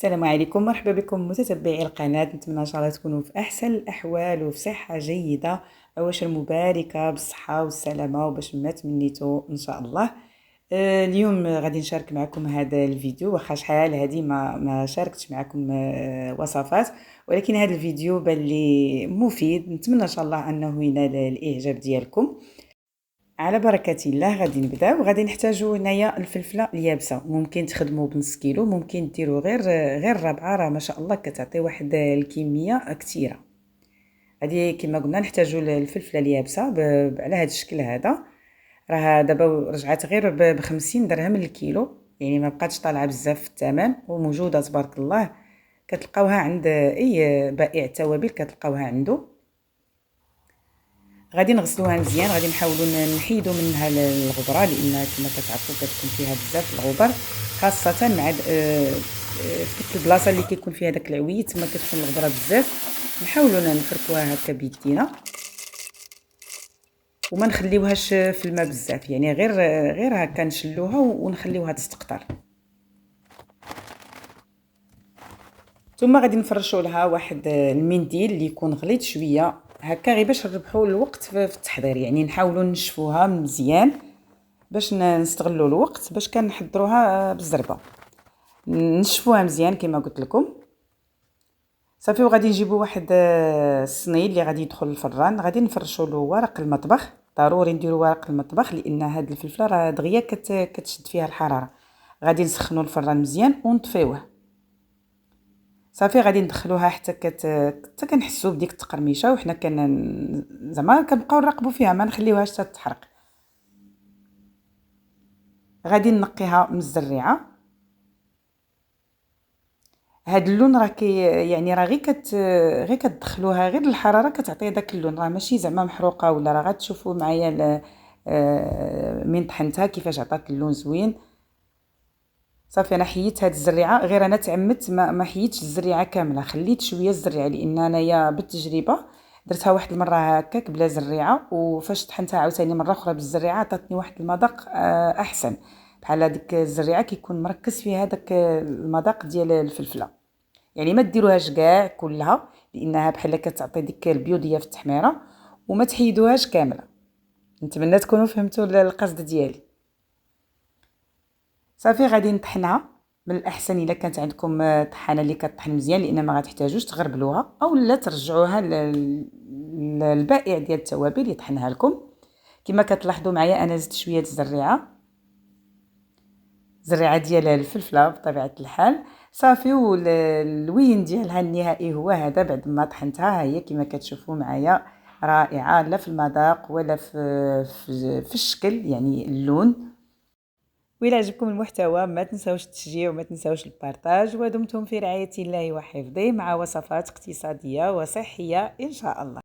السلام عليكم، مرحبا بكم متتبعي القناة. نتمنى ان شاء الله تكونوا في احسن الاحوال وفي صحه جيده، اواشر مباركه بالصحه والسلامه وباش ما تمنيتوا ان شاء الله. اليوم غادي نشارك معكم هذا الفيديو، واخا شحال هذه ما شاركتش معكم وصفات، ولكن هذا الفيديو بان لي مفيد. نتمنى ان شاء الله انه ينال الاعجاب ديالكم. على بركة الله غادي نبداو. غادي نحتاجو هنايا الفلفله اليابسه، ممكن تخدموا بنص كيلو، ممكن ديروا غير ربعه، راه ما شاء الله كتعطي واحد الكميه كثيره. هذه كما قلنا نحتاجو الفلفله اليابسه على هذا الشكل هذا. راه دابا رجعت غير ب 50 درهم للكيلو، يعني ما بقاتش طالعه بزاف في الثمن، وموجوده تبارك الله. كتلقاوها عند اي بائع التوابل، كتلقاوها عنده. غادي نغسلوها مزيان، غادي نحاولوا نحيدوا منها الغبره، لان كما كتعرفوا كتكون فيها بزاف الغبر، خاصه مع في ديك البلاصه اللي كيكون فيها داك العويت تما كتكون الغبره بزاف. نحاولوا نفركوها هكا بيدينا وما نخليوهاش في الماء بزاف، يعني غير هكا نشلوها ونخليوها تستقطر. ثم غادي نفرشوا لها واحد المنديل اللي يكون غليظ شويه هكا، غير باش نربحوا الوقت في التحضير، يعني نحاولوا نشفوها مزيان باش نستغلوا الوقت باش كنحضروها بالزربه. نشفوها مزيان كما قلت لكم صافي. وغادي نجيبوا واحد الصنيل اللي غادي يدخل الفران، غادي نفرشوا له ورق المطبخ. ضروري نديروا ورق المطبخ لان هاد الفلفله راه دغيا كتشد فيها الحراره. غادي نسخنوا الفران مزيان ونطفيوه صافي. غادي ندخلوها حتى كنحسوا بديك التقرميشه، وحنا زعما كنبقاو نراقبوا فيها، ما نخليوهاش تتحرق. غادي نقيها من الزريعه. هاد اللون راه يعني راه غير كتدخلوها غير الحراره كتعطي داك اللون، راه ماشي زعما محروقه ولا. راه غتشوفوا معايا من طحنتها كيفاش عطات اللون زوين. صافي انا حيدت هاد الزريعه، غير انا تعمدت ما حيدتش الزريعه كامله، خليت شويه الزريعه لان انايا بالتجربه درتها واحد المره هكاك بلا زريعه، وفاش طحنتها عاوتاني مره اخرى بالزريعه عطاتني واحد المذاق احسن. بحال هذيك الزريعه كيكون مركز فيها داك المذاق ديال الفلفله. يعني ما ديروهاش كاع كلها لانها بحال كتعطي ديك البيوضيه في التحميره، وما تحيدوهاش كامله. نتمنى تكونوا فهمتوا القصد ديالي. صافي غادي نطحنها. من الاحسن الا كانت عندكم طحانه اللي كطحن مزيان، لان ما غتحتاجوش تغربلوها، او لا ترجعوها للبائع ديال التوابل يطحنها لكم. كما كتلاحظوا معايا انا زدت شويه الزريعه ديال الفلفله بطبيعه الحال. صافي والوين ديالها النهائي هو هذا بعد ما طحنتها. هي كما كتشوفوا معايا رائعه، لا في المذاق ولا في الشكل، يعني اللون. وإلا عجبكم المحتوى ما تنساوش التشجيع وما تنساوش البارطاج، ودمتم في رعاية الله وحفظه مع وصفات اقتصادية وصحية إن شاء الله.